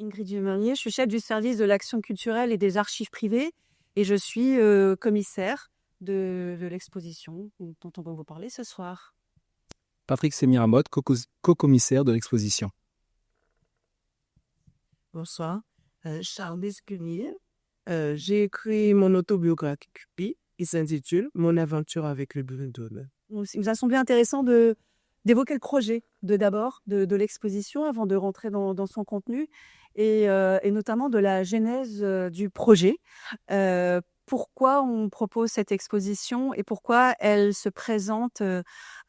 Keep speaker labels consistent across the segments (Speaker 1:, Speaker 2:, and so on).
Speaker 1: Ingrid Dumanier, je suis chef du service de l'action culturelle et des archives privées et je suis commissaire de l'exposition dont on va vous parler ce soir.
Speaker 2: Patrick Semiramoth, co-commissaire de l'exposition.
Speaker 3: Bonsoir, Charles Descunier. J'ai écrit mon autobiographie. Il s'intitule Mon aventure avec le Brindle.
Speaker 1: Il nous a semblé intéressant d'évoquer le projet de l'exposition avant de rentrer dans son contenu et notamment de la genèse du projet. Pourquoi on propose cette exposition et pourquoi elle se présente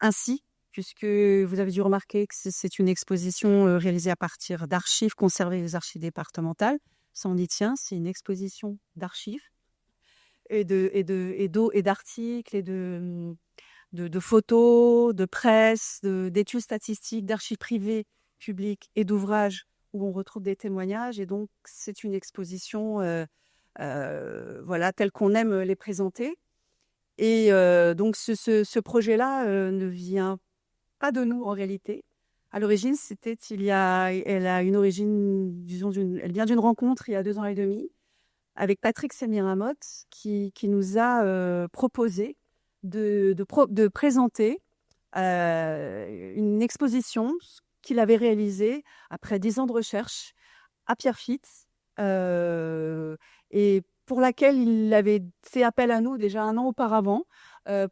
Speaker 1: ainsi, puisque vous avez dû remarquer que c'est une exposition réalisée à partir d'archives conservées aux archives départementales. Ça on y tient, c'est une exposition d'archives et d'articles et de photos, de presse, d'études statistiques, d'archives privées, publiques et d'ouvrages où on retrouve des témoignages. Et donc, c'est une exposition telle qu'on aime les présenter. Et donc, ce projet-là ne vient pas de nous en réalité. À l'origine, elle a une origine, disons, elle vient d'une rencontre il y a 2 ans et demi avec Patrick Semiramoth qui nous a proposé de présenter une exposition qu'il avait réalisée après 10 ans de recherche à Pierrefitte et pour laquelle il avait fait appel à nous déjà 1 an auparavant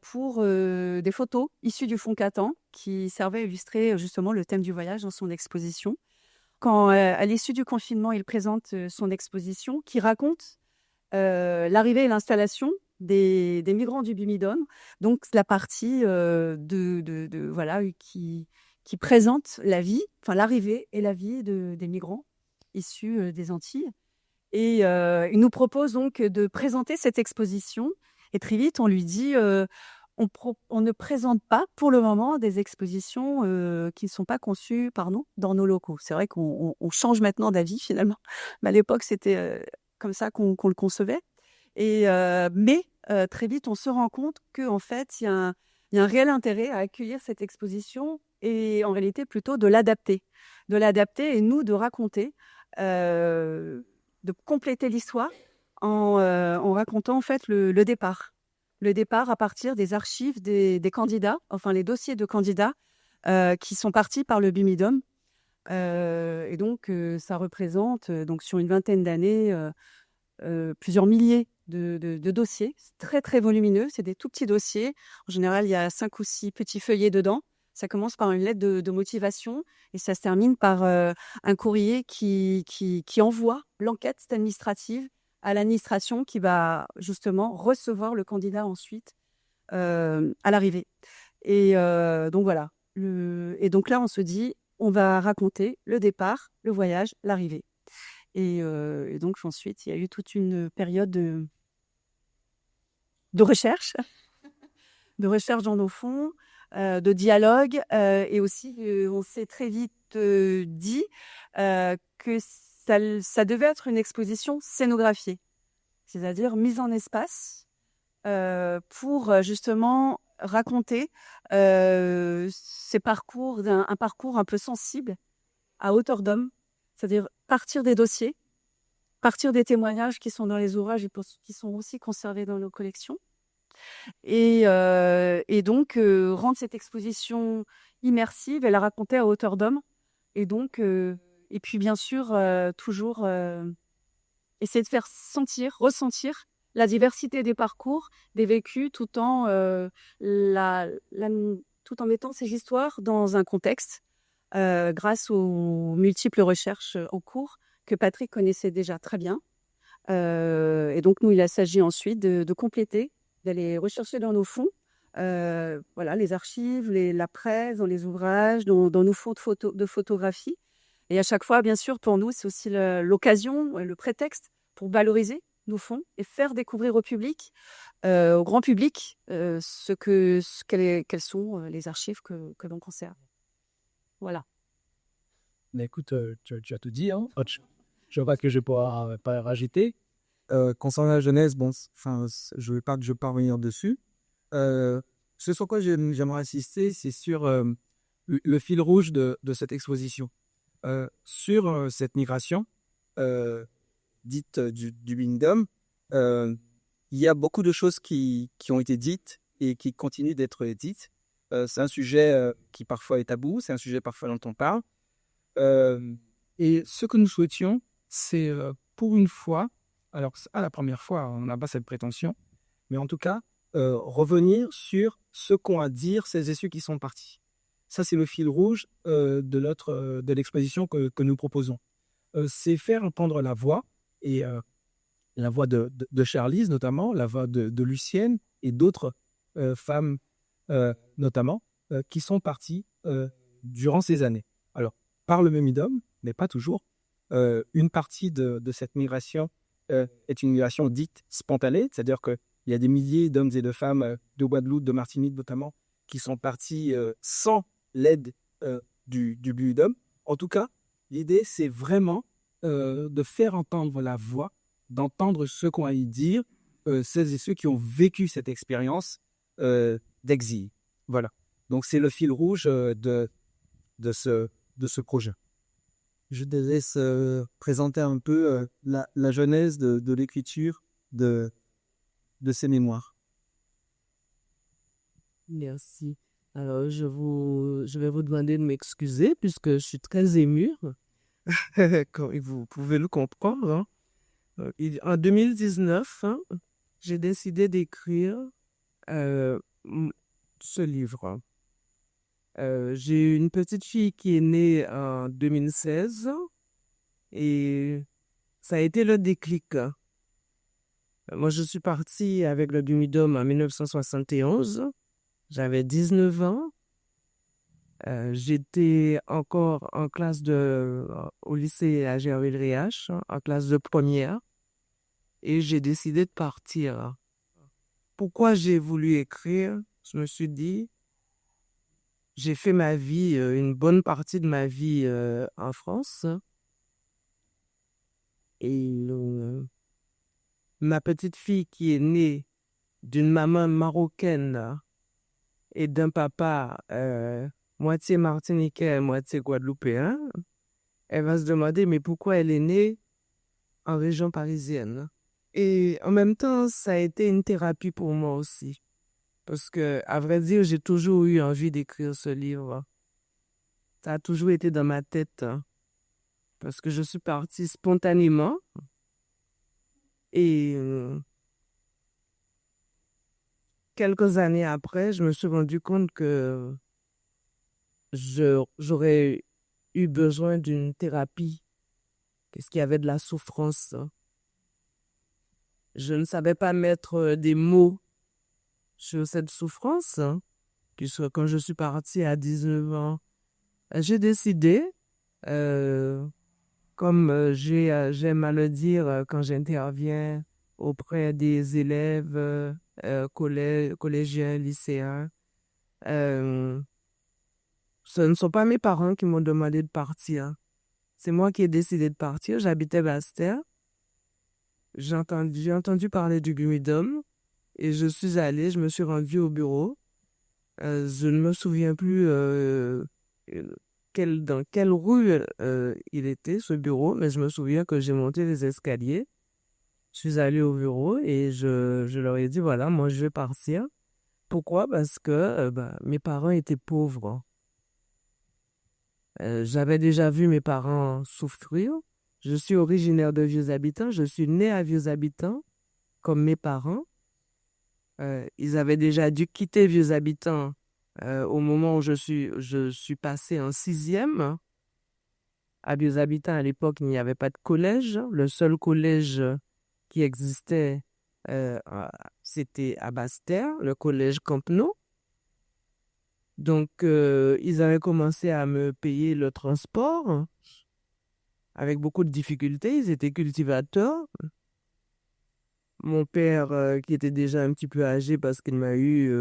Speaker 1: pour des photos issues du Foncatan qui servaient à illustrer justement le thème du voyage dans son exposition. Quand, à l'issue du confinement, il présente son exposition qui raconte l'arrivée et l'installation des migrants du Bumidum, donc la partie qui présente la vie, enfin l'arrivée et la vie des migrants issus des Antilles. Et il nous propose donc de présenter cette exposition. Et très vite, on lui dit on ne présente pas pour le moment des expositions qui ne sont pas conçues par nous dans nos locaux. C'est vrai qu'on change maintenant d'avis finalement, mais à l'époque, c'était comme ça qu'on le concevait. Mais très vite, on se rend compte qu'en fait, il y a un réel intérêt à accueillir cette exposition et en réalité plutôt de l'adapter et nous de raconter, de compléter l'histoire en racontant en fait le départ à partir des archives des candidats, enfin les dossiers de candidats qui sont partis par le Bumidum. Et donc, ça représente donc sur une vingtaine d'années plusieurs milliers de dossiers. C'est très, très volumineux. C'est des tout petits dossiers. En général, il y a 5 ou 6 petits feuillets dedans. Ça commence par une lettre de motivation et ça se termine par un courrier qui envoie l'enquête administrative à l'administration qui va justement recevoir le candidat ensuite à l'arrivée. Et donc voilà. Et donc là, on se dit, on va raconter le départ, le voyage, l'arrivée. Et donc ensuite, il y a eu toute une période de recherche, dans nos fonds, de dialogue, et aussi on s'est très vite dit que ça devait être une exposition scénographiée, c'est-à-dire mise en espace pour justement raconter ces parcours, un parcours un peu sensible à hauteur d'homme, c'est-à-dire partir des dossiers, partir des témoignages qui sont dans les ouvrages et qui sont aussi conservés dans nos collections. Et donc, rendre cette exposition immersive et la raconter à hauteur d'homme. Et donc, et puis bien sûr, toujours essayer de faire ressentir la diversité des parcours, des vécus, tout en mettant ces histoires dans un contexte, grâce aux multiples recherches en cours que Patrick connaissait déjà très bien. Et donc, nous, il s'agit ensuite de compléter, d'aller rechercher dans nos fonds, les archives, la presse, dans les ouvrages, dans nos fonds de photographie. Et à chaque fois, bien sûr, pour nous, c'est aussi l'occasion, le prétexte pour valoriser nos fonds et faire découvrir au public, au grand public, quelles sont les archives que l'on conserve. Voilà.
Speaker 2: Mais écoute, tu as tout dit, hein. Je vois que je pourrais pas rajouter. Concernant la jeunesse, je ne veux pas que je parvienne dessus. Ce sur quoi j'aimerais insister, c'est sur le fil rouge de cette exposition. Sur cette migration, dites du Bindom, il y a beaucoup de choses qui ont été dites et qui continuent d'être dites. C'est un sujet qui parfois est tabou, c'est un sujet parfois dont on parle. Et ce que nous souhaitions, c'est pour une fois, alors à la première fois, on n'a pas cette prétention, mais en tout cas, revenir sur ce qu'ont à dire celles et ceux qui sont partis. Ça, c'est le fil rouge de l'exposition que nous proposons. C'est faire entendre la voix, et la voix de Charlize notamment, la voix de Lucienne et d'autres femmes notamment, qui sont parties durant ces années. Alors, par le même idiome, mais pas toujours. Une partie de cette migration est une migration dite spontanée, c'est-à-dire qu'il y a des milliers d'hommes et de femmes de Guadeloupe, de Martinique notamment, qui sont partis sans l'aide du Buidom. En tout cas, l'idée, c'est vraiment de faire entendre la voix, d'entendre ce qu'ont à y dire celles et ceux qui ont vécu cette expérience d'exil. Voilà. Donc, c'est le fil rouge de ce projet. Je te laisse présenter un peu la genèse de l'écriture de ces mémoires.
Speaker 3: Merci. Alors, je vais vous demander de m'excuser puisque je suis très émue, comme vous pouvez le comprendre. Hein. En 2019, hein, j'ai décidé d'écrire ce livre. J'ai une petite fille qui est née en 2016 et ça a été le déclic. Moi, je suis partie avec le Bumidum en 1971. J'avais 19 ans. J'étais encore en classe au lycée à Gerville-Riache, en classe de première, et j'ai décidé de partir. Pourquoi j'ai voulu écrire? Je me suis dit, j'ai fait ma vie, une bonne partie de ma vie en France, et ma petite fille qui est née d'une maman marocaine et d'un papa moitié martiniquais, moitié guadeloupéen, elle va se demander, mais pourquoi elle est née en région parisienne? Et en même temps, ça a été une thérapie pour moi aussi. Parce que, à vrai dire, j'ai toujours eu envie d'écrire ce livre. Ça a toujours été dans ma tête. Hein, parce que je suis partie spontanément. Et quelques années après, je me suis rendu compte que j'aurais eu besoin d'une thérapie. Parce qu'il y avait de la souffrance. Je ne savais pas mettre des mots sur cette souffrance. Puisque quand je suis partie à 19 ans, j'ai décidé, comme j'aime à le dire quand j'interviens auprès des élèves collégiens, lycéens, ce ne sont pas mes parents qui m'ont demandé de partir. C'est moi qui ai décidé de partir. J'habitais Basse-Terre. J'ai entendu parler du Bumidum et je suis allée, je me suis rendue au bureau. Je ne me souviens plus dans quelle rue il était, ce bureau, mais je me souviens que j'ai monté les escaliers. Je suis allée au bureau et je leur ai dit, voilà, moi je vais partir. Pourquoi? Parce que mes parents étaient pauvres. J'avais déjà vu mes parents souffrir. Je suis originaire de Vieux-Habitants. Je suis née à Vieux-Habitants, comme mes parents. Ils avaient déjà dû quitter Vieux-Habitants au moment où je suis passée en 6e. À Vieux-Habitants, à l'époque, il n'y avait pas de collège. Le seul collège qui existait, c'était à Basse-Terre, le collège Campenot. Donc, ils avaient commencé à me payer le transport avec beaucoup de difficultés. Ils étaient cultivateurs. Mon père, qui était déjà un petit peu âgé parce qu'il m'a eu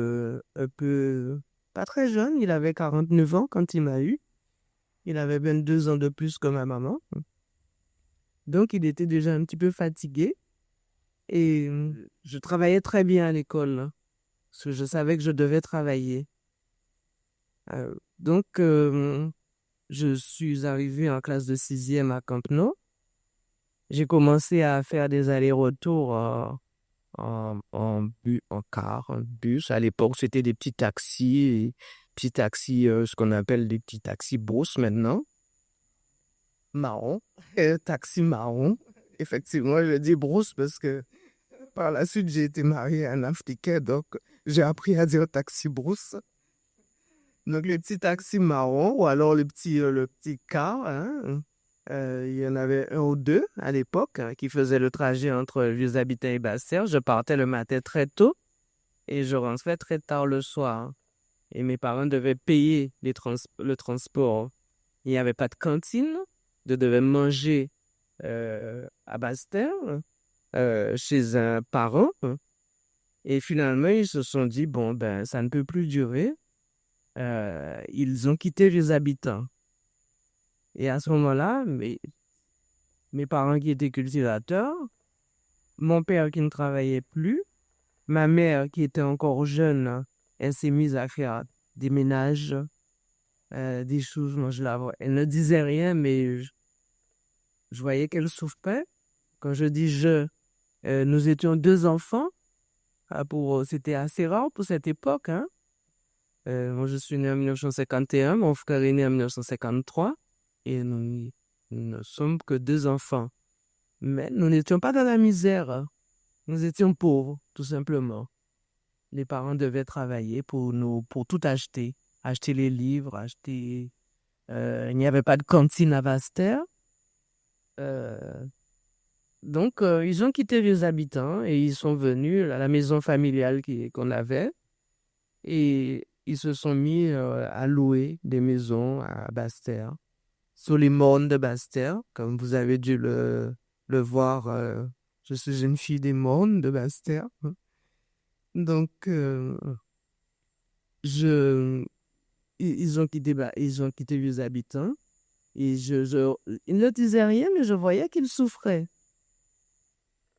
Speaker 3: un peu... Pas très jeune, il avait 49 ans quand il m'a eu. Il avait 22 ans de plus que ma maman. Donc, il était déjà un petit peu fatigué. Et je travaillais très bien à l'école, hein, parce que je savais que je devais travailler. Donc, je suis arrivée en classe de 6e à Campenot. J'ai commencé à faire des allers-retours en car, en bus. À l'époque, c'était des petits taxis, ce qu'on appelle des petits taxis Brousse maintenant, marron, taxi marron. Effectivement, je dis Brousse parce que par la suite, j'ai été marié à un Africain, donc j'ai appris à dire taxi Brousse. Donc, les petits taxis marrons ou alors le petit car, hein. Il y en avait un ou deux à l'époque hein, qui faisaient le trajet entre Vieux-Habitants et Basse-Terre. Je partais le matin très tôt et je rentrais très tard le soir. Et mes parents devaient payer le transport. Il n'y avait pas de cantine. Je devais manger à Basse-Terre chez un parent. Et finalement, ils se sont dit, bon, ben, ça ne peut plus durer. Ils ont quitté les habitants. Et à ce moment-là, mes parents qui étaient cultivateurs, mon père qui ne travaillait plus, ma mère qui était encore jeune, elle s'est mise à faire des ménages, des choses. Moi, je la vois. Elle ne disait rien, mais je voyais qu'elle souffrait. Quand je dis nous étions deux enfants. C'était assez rare pour cette époque. Hein. Moi, je suis né en 1951, mon frère est né en 1953, et nous ne sommes que deux enfants. Mais nous n'étions pas dans la misère. Hein. Nous étions pauvres, tout simplement. Les parents devaient travailler pour tout acheter. Acheter les livres, il n'y avait pas de cantine à Basse-Terre. Donc, ils ont quitté les habitants et ils sont venus à la maison familiale qu'on avait. Et ils se sont mis à louer des maisons à Basse-Terre, sur les mornes de Basse-Terre, comme vous avez dû le voir. Je suis une fille des mornes de Basse-Terre. Donc, ils ont quitté les habitants. Et ils ne disaient rien, mais je voyais qu'ils souffraient.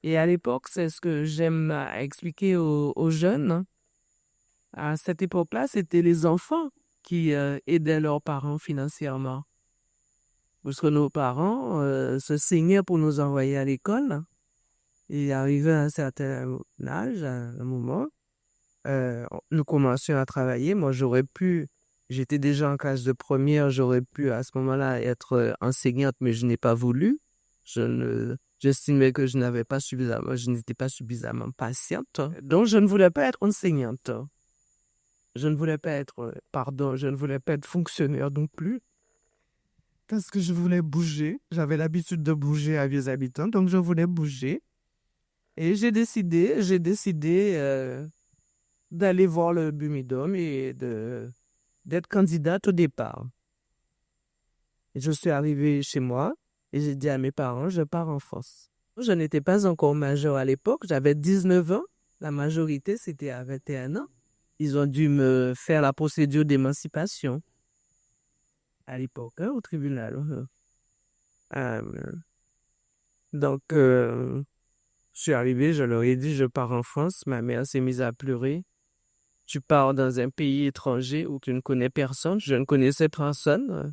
Speaker 3: Et à l'époque, c'est ce que j'aime expliquer aux jeunes. Hein. À cette époque-là, c'était les enfants qui aidaient leurs parents financièrement. Parce que nos parents se saignaient pour nous envoyer à l'école. Et arrivé à un certain âge, à un moment, nous commencions à travailler. Moi, j'étais déjà en classe de première, j'aurais pu à ce moment-là être enseignante, mais je n'ai pas voulu. J'estimais que je n'étais pas suffisamment patiente. Donc, je ne voulais pas être enseignante. Je ne voulais pas je ne voulais pas être fonctionnaire non plus. Parce que je voulais bouger. J'avais l'habitude de bouger à Vieux-Habitants, donc je voulais bouger. Et j'ai décidé d'aller voir le Bumidum et d'être candidate au départ. Et je suis arrivée chez moi et j'ai dit à mes parents, je pars en France. Je n'étais pas encore majeure à l'époque, j'avais 19 ans. La majorité, c'était à 21 ans. Ils ont dû me faire la procédure d'émancipation à l'époque, hein, au tribunal. Donc, je suis arrivé, je leur ai dit, je pars en France. Ma mère s'est mise à pleurer. Tu pars dans un pays étranger où tu ne connais personne. Je ne connaissais personne.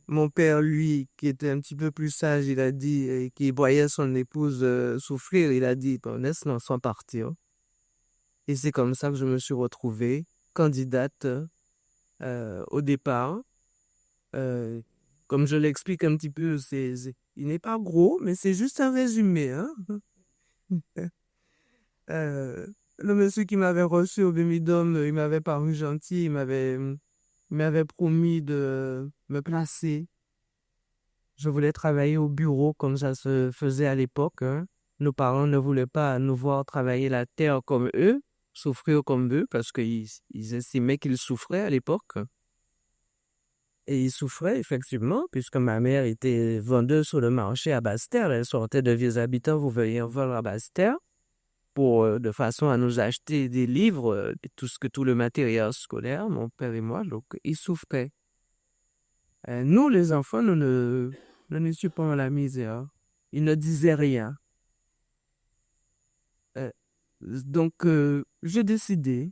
Speaker 3: Mon père, lui, qui était un petit peu plus sage, il a dit, qui voyait son épouse souffrir, il a dit, bon, laisse-nous sans partir. Et c'est comme ça que je me suis retrouvée candidate au départ. Comme je l'explique un petit peu, il n'est pas gros, mais c'est juste un résumé. Hein? Le monsieur qui m'avait reçu au Bumidum, il m'avait paru gentil, il m'avait promis de me placer. Je voulais travailler au bureau comme ça se faisait à l'époque. Hein. Nos parents ne voulaient pas nous voir travailler la terre comme eux, souffrir comme eux, parce qu'ils estimaient qu'ils souffraient à l'époque. Et ils souffraient, effectivement, puisque ma mère était vendeuse sur le marché à Basse-Terre. Elle sortait de Vieux-Habitants, vous veuillez vendre à Basse-Terre, de façon à nous acheter des livres, tout le matériel scolaire, mon père et moi. Donc, ils souffraient. Nous, les enfants, nous n'étions pas dans la misère. Ils ne disaient rien. Donc, j'ai décidé.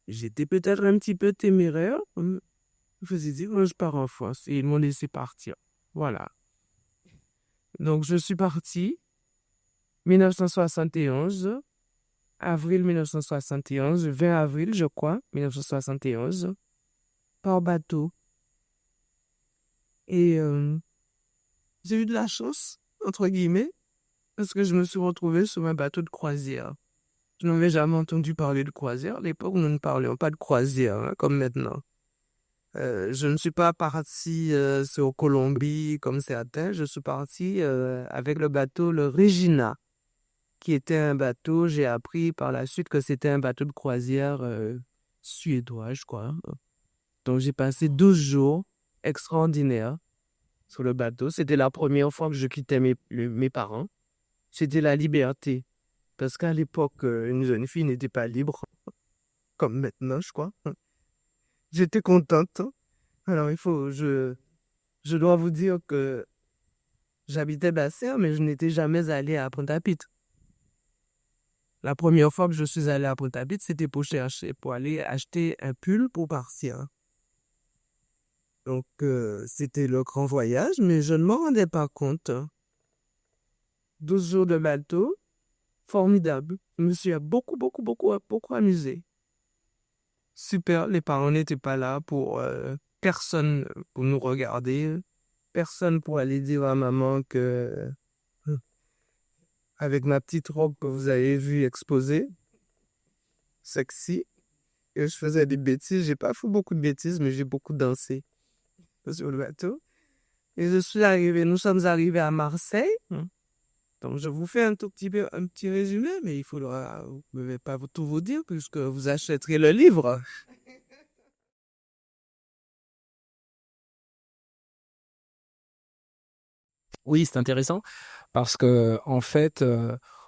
Speaker 3: J'étais peut-être un petit peu téméraire. Je me suis dit, je pars en France. Et ils m'ont laissé partir. Voilà. Donc, je suis partie 1971, avril 1971, 20 avril, je crois, 1971, par bateau. Et j'ai eu de la chance, entre guillemets, parce que je me suis retrouvée sur un bateau de croisière. Je n'avais jamais entendu parler de croisière. À l'époque, nous ne parlions pas de croisière, hein, comme maintenant. Je ne suis pas parti sur Colombie comme certains. Je suis parti avec le bateau, le Regina, qui était un bateau, j'ai appris par la suite que c'était un bateau de croisière suédois, je crois. Donc, j'ai passé 12 jours extraordinaires sur le bateau. C'était la première fois que je quittais mes parents. C'était la liberté. Parce qu'à l'époque, une jeune fille n'était pas libre, comme maintenant, je crois. J'étais contente. Alors, je dois vous dire que j'habitais Basseterre, mais je n'étais jamais allé à Pointe-à-Pitre. La première fois que je suis allé à Pointe-à-Pitre, c'était pour aller acheter un pull pour partir. Donc, c'était le grand voyage, mais je ne m'en rendais pas compte. 12 jours de bateau, formidable. Je me suis beaucoup, beaucoup, beaucoup, beaucoup amusé. Super, les parents n'étaient pas là pour personne pour nous regarder. Personne pour aller dire à maman que avec ma petite robe que vous avez vue exposée, sexy, et je faisais des bêtises. J'ai pas fait beaucoup de bêtises, mais j'ai beaucoup dansé sur le bateau. Et nous sommes arrivés à Marseille. Donc, je vous fais un petit résumé, mais je ne vais pas tout vous dire puisque vous achèterez le livre.
Speaker 2: Oui, c'est intéressant parce que en fait,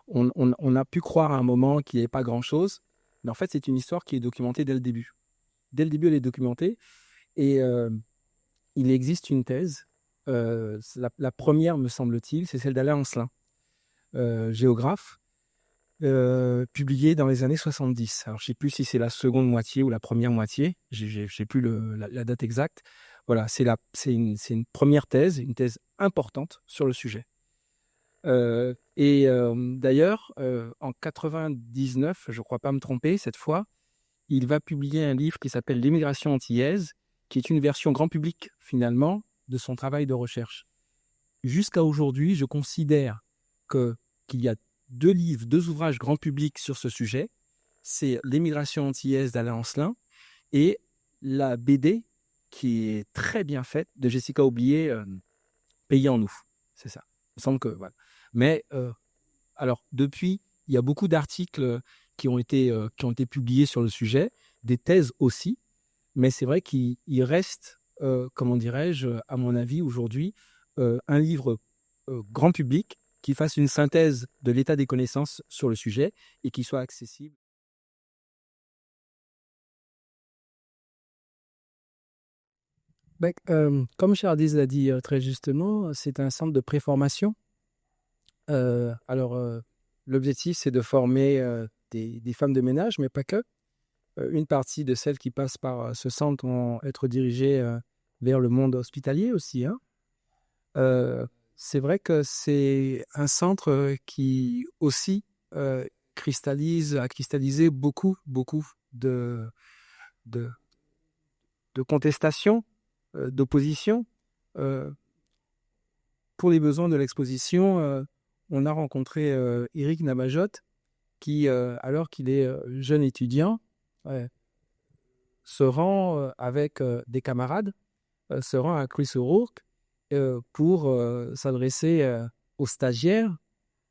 Speaker 2: on a pu croire à un moment qu'il n'y avait pas grand-chose, mais en fait, c'est une histoire qui est documentée dès le début. Dès le début, elle est documentée et il existe une thèse. La première, me semble-t-il, c'est celle d'Alain Ancelin, géographe, publiée dans les années 70. Alors, je ne sais plus si c'est la seconde moitié ou la première moitié, je n'ai plus la date exacte. Voilà, c'est une première thèse, une thèse importante sur le sujet. D'ailleurs, en 99, je ne crois pas me tromper cette fois, il va publier un livre qui s'appelle L'émigration antillaise, qui est une version grand public finalement de son travail de recherche. Jusqu'à aujourd'hui, je considère qu'il y a deux ouvrages grand public sur ce sujet. C'est L'émigration antillaise d'Alain Ancelin et la BD qui est très bien faite de Jessica Aublier, Pays en nous. C'est ça. Il me semble que voilà. Mais alors depuis, il y a beaucoup d'articles qui ont été publiés sur le sujet, des thèses aussi. Mais c'est vrai qu'il reste, comment dirais-je, à mon avis aujourd'hui, un livre grand public qui fasse une synthèse de l'état des connaissances sur le sujet et qui soit accessible. Comme Chardis l'a dit très justement, c'est un centre de préformation. L'objectif, c'est de former des femmes de ménage, mais pas que. Une partie de celles qui passent par ce centre vont être dirigées vers le monde hospitalier aussi, hein. C'est vrai que c'est un centre qui aussi a cristallisé beaucoup, beaucoup de, de, de contestations, d'opposition. Pour les besoins de l'exposition, on a rencontré Éric Nabajot, qui, alors qu'il est jeune étudiant, se rend avec des camarades, se rend à Chris O'Rourke pour s'adresser aux stagiaires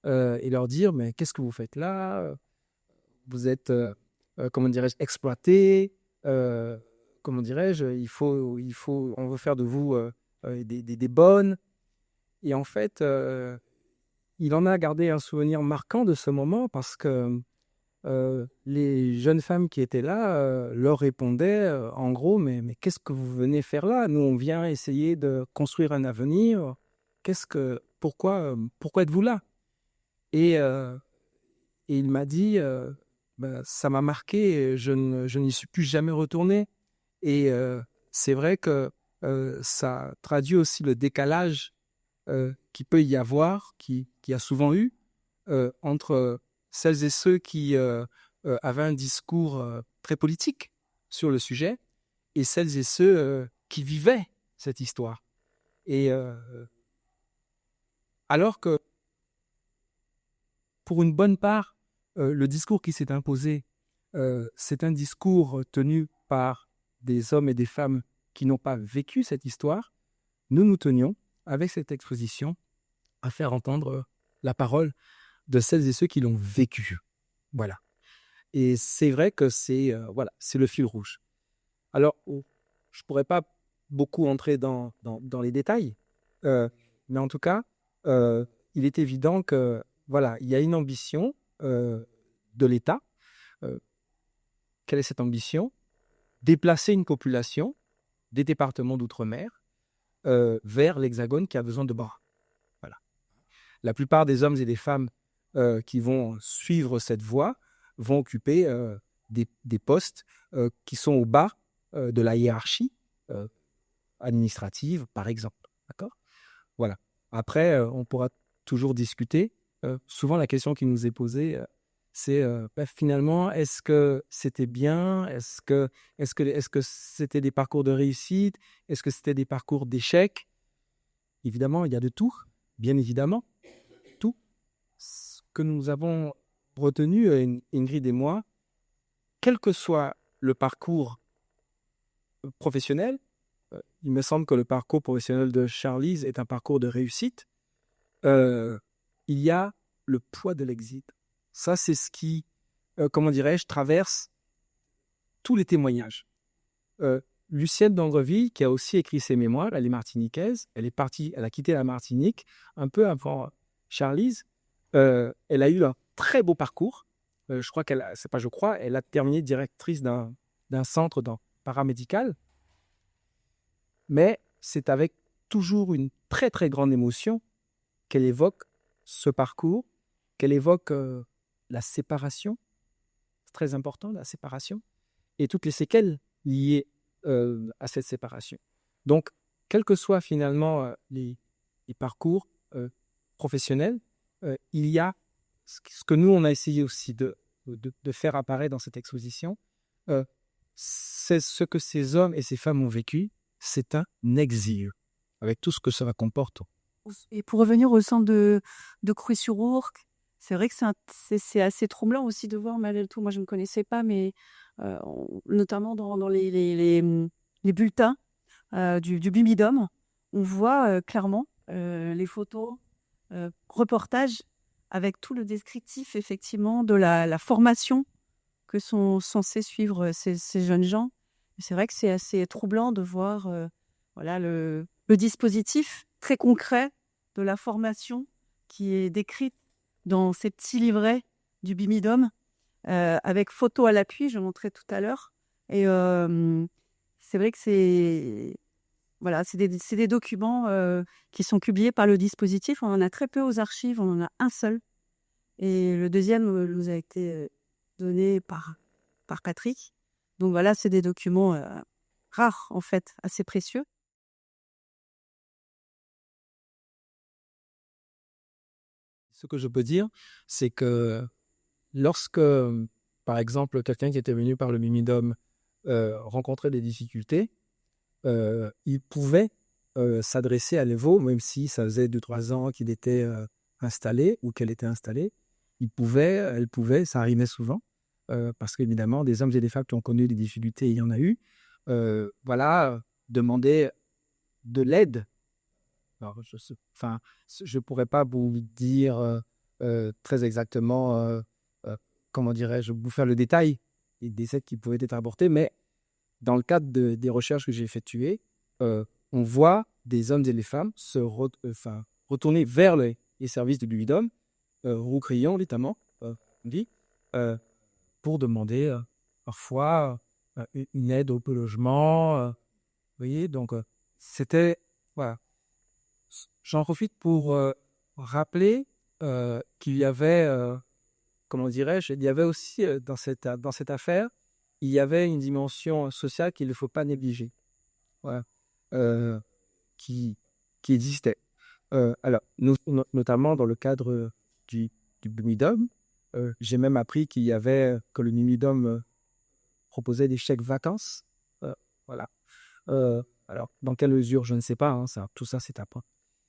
Speaker 2: et leur dire mais qu'est-ce que vous faites là? Vous êtes comment dirais-je exploité, comment dirais-je, on veut faire de vous des bonnes. Et en fait, il en a gardé un souvenir marquant de ce moment parce que les jeunes femmes qui étaient là leur répondaient en gros, mais qu'est-ce que vous venez faire là? Nous, on vient essayer de construire un avenir. Pourquoi êtes-vous là? Et, euh, et il m'a dit, ça m'a marqué, je n'y suis plus jamais retourné. Et c'est vrai que ça traduit aussi le décalage qui peut y avoir, qui a souvent eu, entre celles et ceux qui avaient un discours très politique sur le sujet et celles et ceux qui vivaient cette histoire. Et alors que, pour une bonne part, le discours qui s'est imposé, c'est un discours tenu par des hommes et des femmes qui n'ont pas vécu cette histoire, nous tenions, avec cette exposition, à faire entendre la parole de celles et ceux qui l'ont vécu. Voilà. Et c'est vrai que c'est le fil rouge. Alors, je ne pourrais pas beaucoup entrer dans les détails, mais en tout cas, il est évident que il y a une ambition de l'État. Quelle est cette ambition? Déplacer une population des départements d'outre-mer vers l'Hexagone qui a besoin de bras. Voilà. La plupart des hommes et des femmes qui vont suivre cette voie vont occuper des postes qui sont au bas de la hiérarchie administrative, par exemple. D'accord ? Voilà. Après, on pourra toujours discuter. Souvent, la question qui nous est posée, c'est finalement, est-ce que c'était bien? Est-ce que c'était des parcours de réussite? Est-ce que c'était des parcours d'échec? Évidemment, il y a de tout, bien évidemment. Tout. Ce que nous avons retenu, Ingrid et moi, quel que soit le parcours professionnel, il me semble que le parcours professionnel de Charlize est un parcours de réussite. Il y a le poids de l'exit. Ça, c'est ce qui, traverse tous les témoignages. Lucienne d'Andreville, qui a aussi écrit ses mémoires, elle est martiniquaise, elle a quitté la Martinique un peu avant Charlize. Elle a eu un très beau parcours. Elle a terminé directrice d'un centre paramédical. Mais c'est avec toujours une très très grande émotion qu'elle évoque ce parcours, qu'elle évoque la séparation, c'est très important, la séparation, et toutes les séquelles liées à cette séparation. Donc, quels que soient finalement les parcours professionnels, il y a ce que nous, on a essayé aussi de faire apparaître dans cette exposition, c'est ce que ces hommes et ces femmes ont vécu, c'est un exil, avec tout ce que ça comporte.
Speaker 1: Et pour revenir au centre de Crouy-sur-Ourcq, c'est vrai que c'est assez troublant aussi de voir, malgré tout, moi je ne connaissais pas, mais notamment dans les bulletins du Bumidum, on voit clairement les photos, reportages, avec tout le descriptif effectivement de la formation que sont censés suivre ces jeunes gens. Et c'est vrai que c'est assez troublant de voir le dispositif très concret de la formation qui est décrite dans ces petits livrets du Bumidum, avec photos à l'appui, je montrais tout à l'heure. Et c'est vrai que c'est des documents qui sont publiés par le dispositif. On en a très peu aux archives, on en a un seul. Et le deuxième nous a été donné par Patrick. Donc voilà, c'est des documents rares, en fait, assez précieux.
Speaker 2: Ce que je peux dire, c'est que lorsque, par exemple, quelqu'un qui était venu par le Bumidum rencontrait des difficultés, il pouvait s'adresser à l'Evo, même si ça faisait 2-3 ans qu'il était installé ou qu'elle était installée. Elle pouvait, ça arrivait souvent, parce qu'évidemment, des hommes et des femmes qui ont connu des difficultés, il y en a eu, demander de l'aide. Alors, je ne pourrais pas vous dire très exactement, vous faire le détail des aides qui pouvaient être apportées, mais dans le cadre des recherches que j'ai effectuées, on voit des hommes et des femmes se retourner vers les services du Bumidum, Roucrion notamment, pour demander parfois une aide au logement. Vous voyez, donc c'était... Voilà. J'en profite pour rappeler qu'il y avait, il y avait aussi dans cette affaire, il y avait une dimension sociale qu'il ne faut pas négliger. Voilà. euh, qui, qui existaient. Alors, notamment dans le cadre du, du Bumidum, j'ai même appris que le Bumidum proposait des chèques vacances. Voilà. Alors, dans quelle mesure, je ne sais pas, hein, ça, tout ça, c'est à point.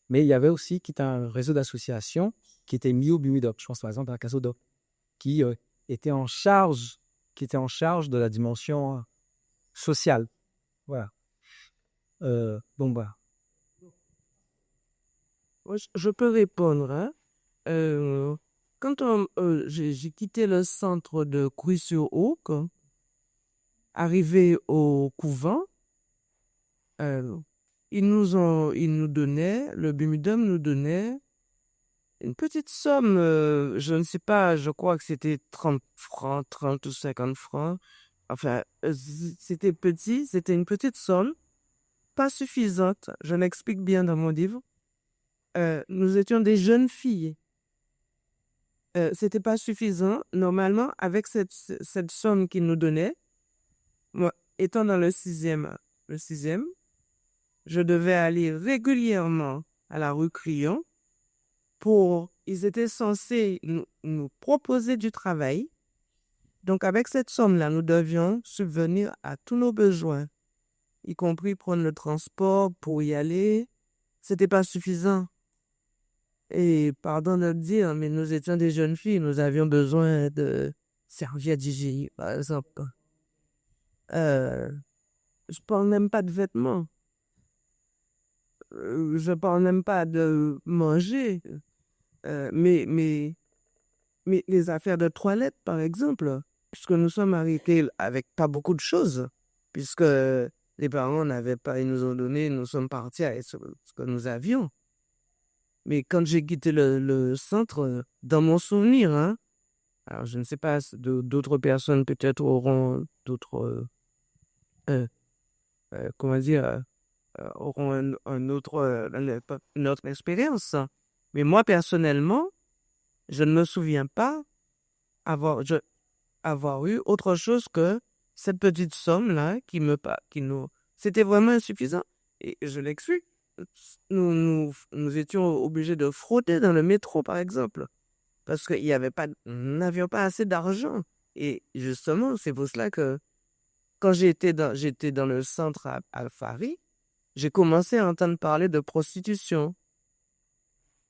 Speaker 2: Mais il y avait aussi qui était un réseau d'associations qui était mis au Bumidum. Je pense par exemple à Casodo, qui était en charge, qui était en charge de la dimension sociale. Voilà. Bon, bah,
Speaker 3: Moi, je peux répondre, hein. Euh, j'ai quitté le centre de Crouy-sur-Auque, arrivé au couvent, euh, le Bumidum nous donnait une petite somme, je ne sais pas, je crois que c'était 30 francs, 30 ou 50 francs. Enfin, c'était petit, c'était une petite somme, pas suffisante. Je l'explique bien dans mon livre. Nous étions des jeunes filles. C'était pas suffisant. Normalement, avec cette somme qu'ils nous donnaient, moi, étant dans le sixième, je devais aller régulièrement à la rue Crillon ils étaient censés nous proposer du travail. Donc, avec cette somme-là, nous devions subvenir à tous nos besoins, y compris prendre le transport pour y aller. C'était pas suffisant. Et pardon de le dire, mais nous étions des jeunes filles, nous avions besoin de serviettes d'hygiène, par exemple. Euh, je parle même pas de vêtements. Je parle même pas de manger. Mais les affaires de toilette, par exemple, puisque nous sommes arrêtés avec pas beaucoup de choses, puisque les parents n'avaient pas, ils nous ont donné, nous sommes partis avec ce que nous avions. Mais quand j'ai quitté le centre, dans mon souvenir, hein, alors je ne sais pas, d'autres personnes peut-être auront euh, comment dire, auront une autre expérience. Mais moi, personnellement, je ne me souviens pas avoir, avoir eu autre chose que cette petite somme-là qui nous, c'était vraiment insuffisant. Et je l'exclus. Nous étions obligés de frauder dans le métro, par exemple, parce qu'il y avait pas, nous n'avions pas assez d'argent. Et justement, c'est pour cela que quand j'étais dans le centre à Paris, j'ai commencé à entendre parler de prostitution.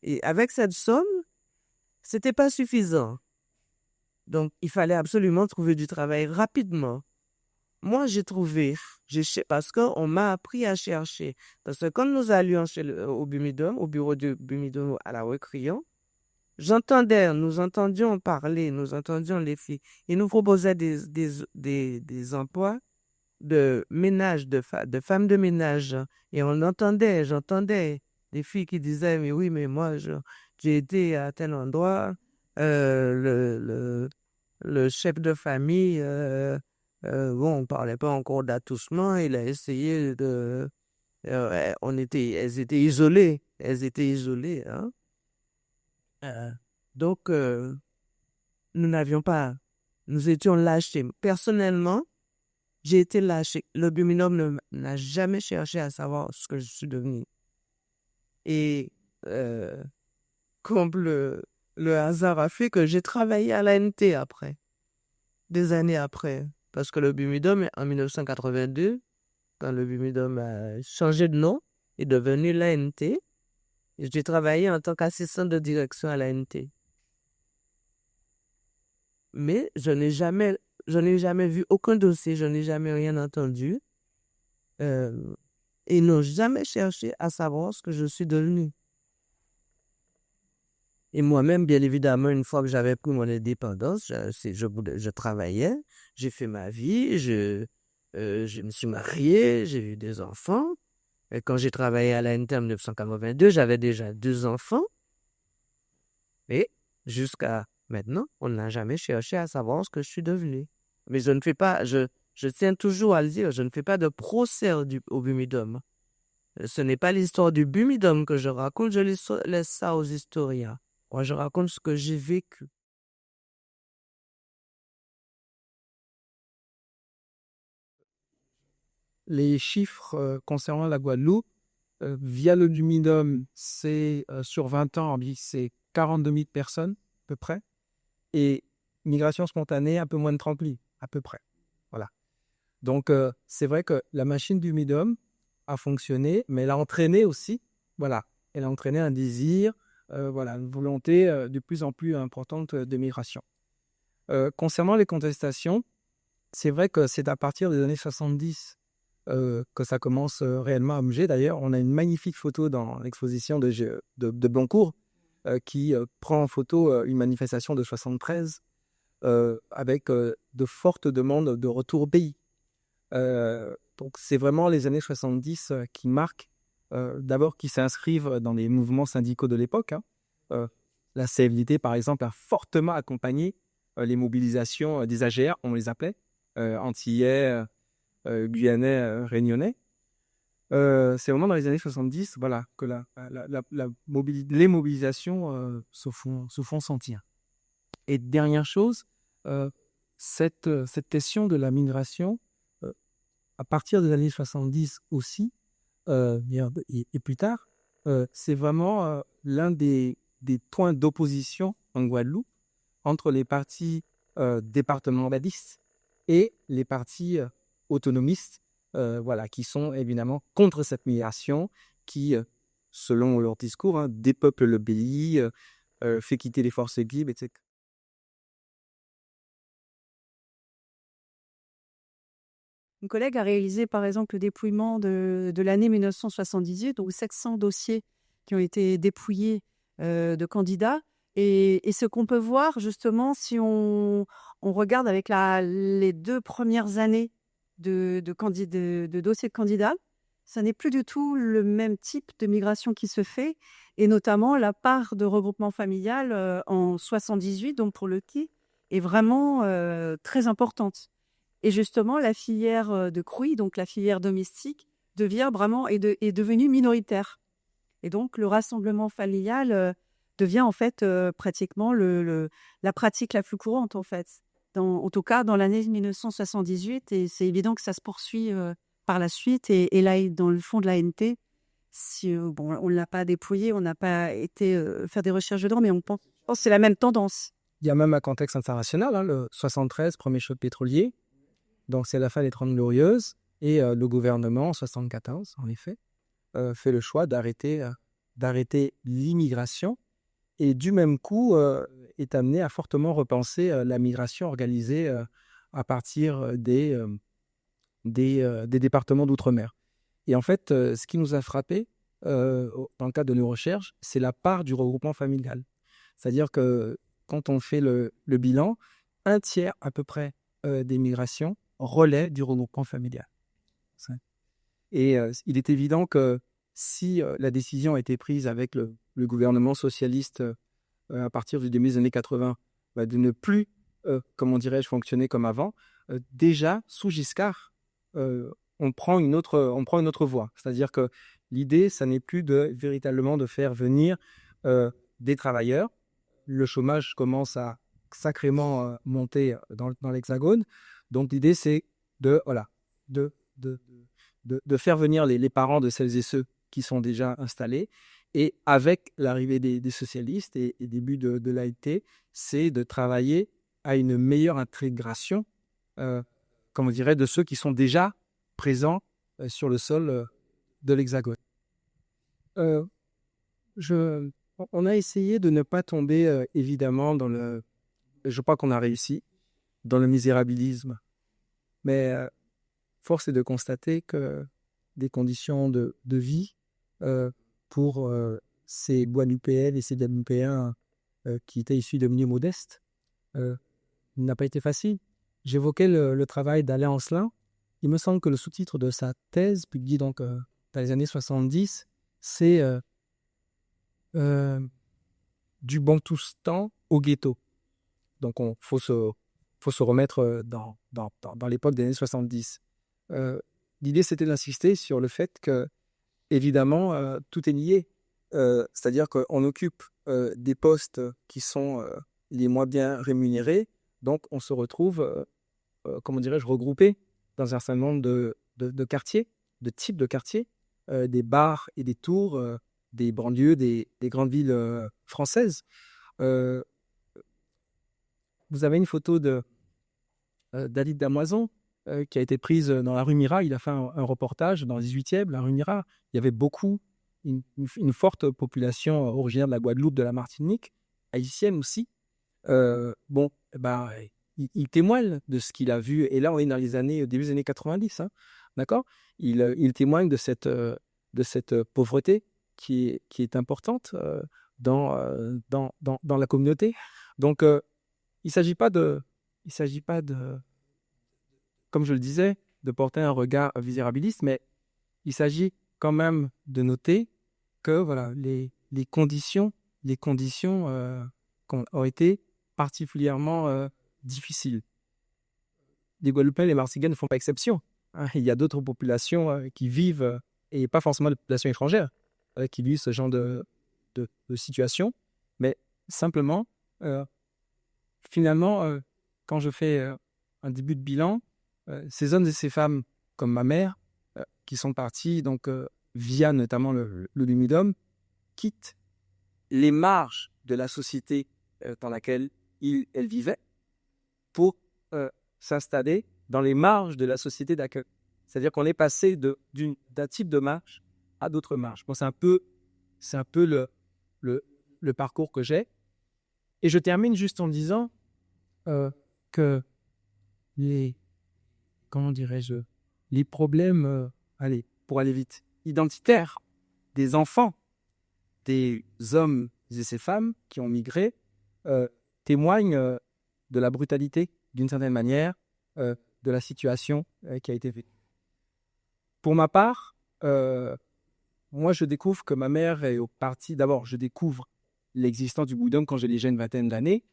Speaker 3: Et avec cette somme, c'était pas suffisant. Donc, il fallait absolument trouver du travail rapidement. Moi, parce qu'on m'a appris à chercher. Parce que quand nous allions au Bumidum, au bureau du Bumidum à la rue Crillon, nous entendions parler, nous entendions les filles. Ils nous proposaient des emplois de ménage, de femmes de ménage. Et j'entendais des filles qui disaient, mais oui, mais moi, j'ai été à tel endroit, euh, le, le, le chef de famille, bon, on parlait pas encore d'attouchement, il a essayé elles étaient isolées, hein. Euh, donc, nous n'avions pas, nous étions lâchés. Personnellement, j'ai été lâché. Le Buminum n'a jamais cherché à savoir ce que je suis devenu. Et euh, comme le hasard a fait que j'ai travaillé à l'ANT après, des années après. Parce que le Bumidum, en 1982, quand le Bumidum a changé de nom, est devenu l'ANT, j'ai travaillé en tant qu'assistant de direction à l'ANT. Mais je n'ai jamais vu aucun dossier, je n'ai jamais rien entendu. Et n'ont jamais cherché à savoir ce que je suis devenu. Et moi-même, bien évidemment, une fois que j'avais pris mon indépendance, je travaillais, j'ai fait ma vie, je me suis marié, j'ai eu des enfants. Et quand j'ai travaillé à l'ANT en 1982, j'avais déjà 2 enfants. Et jusqu'à maintenant, on n'a jamais cherché à savoir ce que je suis devenu. Mais je tiens toujours à le dire, je ne fais pas de procès au Bumidum. Ce n'est pas l'histoire du Bumidum que je raconte, je laisse ça aux historiens. Moi, je raconte ce que j'ai vécu.
Speaker 2: les chiffres concernant la Guadeloupe, via le Lumidum, c'est sur 20 ans, c'est 42 000 personnes à peu près. Et migration spontanée, un peu moins de 30 000 à peu près. Voilà. Donc, c'est vrai que la machine du Lumidum a fonctionné, mais elle a entraîné aussi, voilà, elle a entraîné un désir, une volonté de plus en plus importante de migration. Concernant les contestations, c'est vrai que c'est à partir des années 70 que ça commence réellement à bouger. D'ailleurs, on a une magnifique photo dans l'exposition de Blancourt qui prend en photo une manifestation de 73 avec de fortes demandes de retour au pays. Donc, c'est vraiment les années 70 qui marquent, d'abord qui s'inscrivent dans les mouvements syndicaux de l'époque. La CFDT, par exemple, a fortement accompagné les mobilisations des AGR, on les appelait, antillais, guyanais, réunionnais. C'est vraiment dans les années 70 voilà, que les mobilisations se font sentir. Et dernière chose, cette question de la migration, à partir des années 70 aussi, et plus tard, c'est vraiment l'un des points d'opposition en Guadeloupe entre les partis départementalistes et les partis autonomistes, qui sont évidemment contre cette migration qui, selon leur discours, dépeuple le pays, fait quitter les forces libres, etc.
Speaker 1: Une collègue a réalisé, par exemple, le dépouillement de l'année 1978, donc 700 dossiers qui ont été dépouillés de candidats. Et ce qu'on peut voir, justement, si on regarde avec les 2 premières années de dossiers de candidats, ça n'est plus du tout le même type de migration qui se fait, et notamment la part de regroupement familial en 78, donc pour le qui, est vraiment très importante. Et justement, la filière de crouy, donc la filière domestique, est devenue minoritaire. Et donc, le rassemblement familial devient en fait pratiquement la pratique la plus courante, en fait. En tout cas, dans l'année 1978, et c'est évident que ça se poursuit par la suite. Et là, dans le fond de l'ANT, on ne l'a pas dépouillé, on n'a pas été faire des recherches dedans, mais on pense que c'est la même tendance.
Speaker 2: Il y a même un contexte international, le 73, premier choc pétrolier. Donc, c'est la fin des 30 Glorieuses. Et le gouvernement, en 74, en effet, fait le choix d'arrêter l'immigration. Et du même coup, est amené à fortement repenser la migration organisée à partir des départements d'outre-mer. Et en fait, ce qui nous a frappé dans le cadre de nos recherches, c'est la part du regroupement familial. C'est-à-dire que quand on fait le bilan, 1/3 à peu près des migrations relève du regroupement familial. Et il est évident que si la décision a été prise avec le gouvernement socialiste à partir du début des années 80 de ne plus, fonctionner comme avant, déjà sous Giscard, on prend une autre voie. C'est-à-dire que l'idée, ça n'est plus véritablement de faire venir des travailleurs. Le chômage commence à sacrément monter dans l'Hexagone. Donc l'idée, c'est de faire venir les parents de celles et ceux qui sont déjà installés. Et avec l'arrivée des socialistes et début de l'AIT, c'est de travailler à une meilleure intégration, de ceux qui sont déjà présents sur le sol de l'Hexagone. On a essayé de ne pas tomber, évidemment, je crois qu'on a réussi, dans le misérabilisme. Mais force est de constater que des conditions de vie pour ces Guadeloupéennes et ces Guadeloupéens qui étaient issus de milieux modestes n'a pas été facile. J'évoquais le travail d'Alain Ancelin. Il me semble que le sous-titre de sa thèse, publiée donc dans les années 70, c'est du Bantoustan au ghetto. Donc, faut se remettre dans l'époque des années 70. L'idée, c'était d'insister sur le fait que, évidemment, tout est lié. C'est-à-dire qu'on occupe des postes qui sont les moins bien rémunérés. Donc, on se retrouve, regroupé dans un certain nombre de quartiers, de types de quartiers, des bars et des tours, des banlieues, des grandes villes françaises. Euh, vous avez une photo d'David Damoison qui a été prise dans la rue Mira. Il a fait un reportage dans le 18e, la rue Mira. Il y avait une forte population originaire de la Guadeloupe, de la Martinique, haïtienne aussi. Il témoigne de ce qu'il a vu. Et là, on est dans début des années 90. Hein, d'accord, il témoigne de cette pauvreté qui est importante dans la communauté. Donc, il ne s'agit pas de, comme je le disais, de porter un regard misérabiliste, mais il s'agit quand même de noter que voilà, les conditions ont été particulièrement difficiles. Les Guadeloupéens et les Martiniquais ne font pas exception. Hein. Il y a d'autres populations qui vivent, et pas forcément des populations étrangères, qui vivent ce genre de situation, mais simplement, finalement, quand je fais un début de bilan, ces hommes et ces femmes, comme ma mère, qui sont partis donc via notamment le Lumidum, quittent les marges de la société dans laquelle elle vivait pour s'installer dans les marges de la société d'accueil. C'est-à-dire qu'on est passé d'un type de marge à d'autres marges. Bon, c'est un peu le parcours que j'ai. Et je termine juste en disant que les problèmes, pour aller vite, identitaires des enfants, des hommes et ces femmes qui ont migré, témoignent de la brutalité, d'une certaine manière, de la situation qui a été vécue. Pour ma part, moi, je découvre que ma mère est au parti. D'abord, je découvre l'existence du Bouddhisme quand j'ai déjà une vingtaine d'années.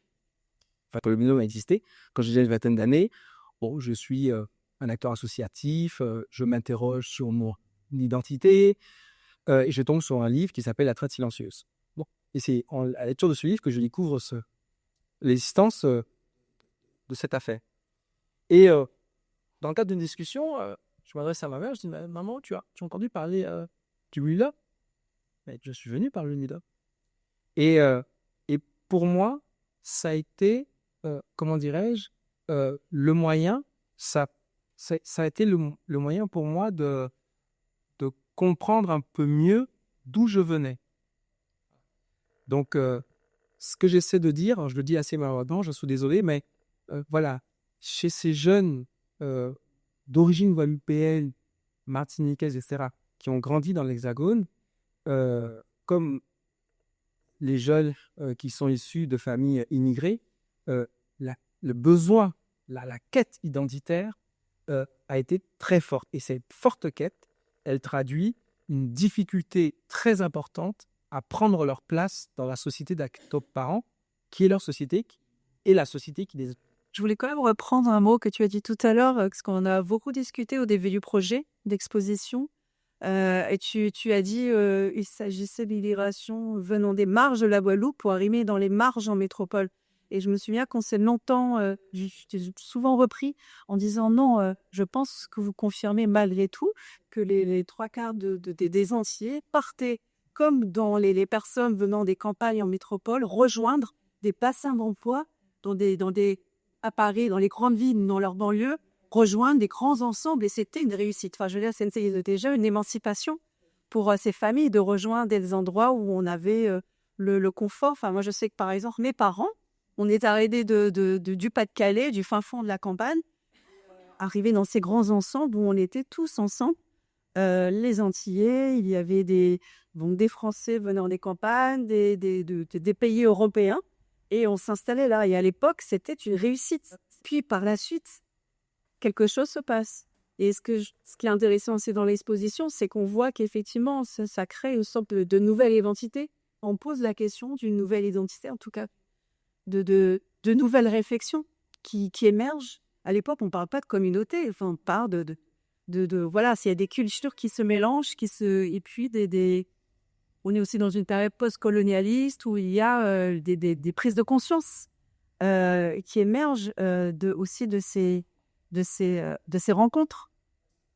Speaker 2: Enfin, le Bouddhisme a existé. Quand j'ai déjà une vingtaine d'années, je suis un acteur associatif, je m'interroge sur mon identité, et je tombe sur un livre qui s'appelle La Traite silencieuse. Bon. Et c'est à la lecture de ce livre que je découvre l'existence de cette affaire. Et dans le cadre d'une discussion, je m'adresse à ma mère, je dis « Maman, tu as entendu parler du Lula ?» Mais je suis venu par le Lula. Et pour moi, ça a été, le moyen, ça a été le moyen pour moi de comprendre un peu mieux d'où je venais. Donc, ce que j'essaie de dire, je le dis assez maladroitement, je suis désolé, mais voilà, chez ces jeunes d'origine guadeloupéenne, martiniquaise, etc., qui ont grandi dans l'Hexagone, comme les jeunes qui sont issus de familles immigrées, le besoin, la quête identitaire a été très forte. Et cette forte quête, elle traduit une difficulté très importante à prendre leur place dans la société d'acteurs-parents, qui est leur société, et la société qui les...
Speaker 1: Je voulais quand même reprendre un mot que tu as dit tout à l'heure, parce qu'on a beaucoup discuté au début du projet d'exposition. Et tu as dit il s'agissait d'immigration venant des marges de la Guadeloupe pour arriver dans les marges en métropole. Et je me souviens qu'on s'est longtemps, j'ai souvent repris en disant non, je pense que vous confirmez malgré tout que les trois quarts des Antillais partaient comme dans les personnes venant des campagnes en métropole, rejoindre des bassins d'emploi à Paris, dans les grandes villes, dans leurs banlieues, rejoindre des grands ensembles. Et c'était une réussite. Enfin, je veux dire, c'était déjà une émancipation pour ces familles de rejoindre des endroits où on avait le confort. Enfin, moi, je sais que par exemple, mes parents, on est arrivés du Pas-de-Calais, du fin fond de la campagne, arrivés dans ces grands ensembles où on était tous ensemble. Les Antillais, il y avait des Français venant des campagnes, des pays européens, et on s'installait là. Et à l'époque, c'était une réussite. Puis par la suite, quelque chose se passe. Et ce qui est intéressant aussi dans l'exposition, c'est qu'on voit qu'effectivement, ça crée une sorte de nouvelle identité. On pose la question d'une nouvelle identité, en tout cas, de nouvelles réflexions qui émergent. À l'époque, on ne parle pas de communauté, enfin, on parle voilà, s'il y a des cultures qui se mélangent, et puis on est aussi dans une période post-colonialiste où il y a des prises de conscience qui émergent aussi de ces rencontres.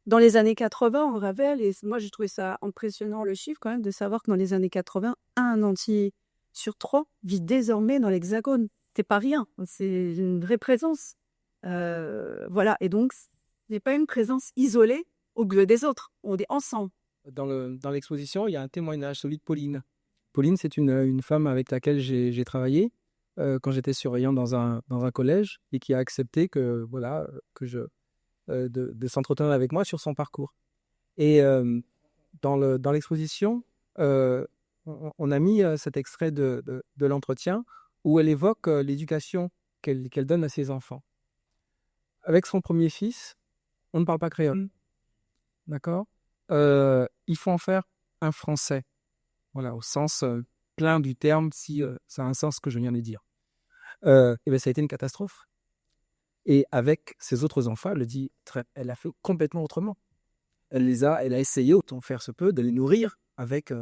Speaker 1: dans les années 80, on révèle, et moi j'ai trouvé ça impressionnant le chiffre quand même, de savoir que dans les années 80, un Antillais sur 3 vit désormais dans l'Hexagone. C'est pas rien, c'est une vraie présence. Voilà, et donc, ce n'est pas une présence isolée au milieu des autres, on est ensemble.
Speaker 2: Dans l'exposition, il y a un témoignage, celui de Pauline. Pauline, c'est une femme avec laquelle j'ai travaillé quand j'étais surveillant dans un collège et qui a accepté que, voilà, de s'entretenir avec moi sur son parcours. Et dans l'exposition, on a mis cet extrait de l'entretien où elle évoque l'éducation qu'elle donne à ses enfants. Avec son premier fils, on ne parle pas créole. D'accord? Il faut en faire un français. Voilà, au sens plein du terme, si ça a un sens ce que je viens de dire. Et bien, ça a été une catastrophe. Et avec ses autres enfants, elle a fait complètement autrement. Elle a essayé, autant faire se peut, de les nourrir avec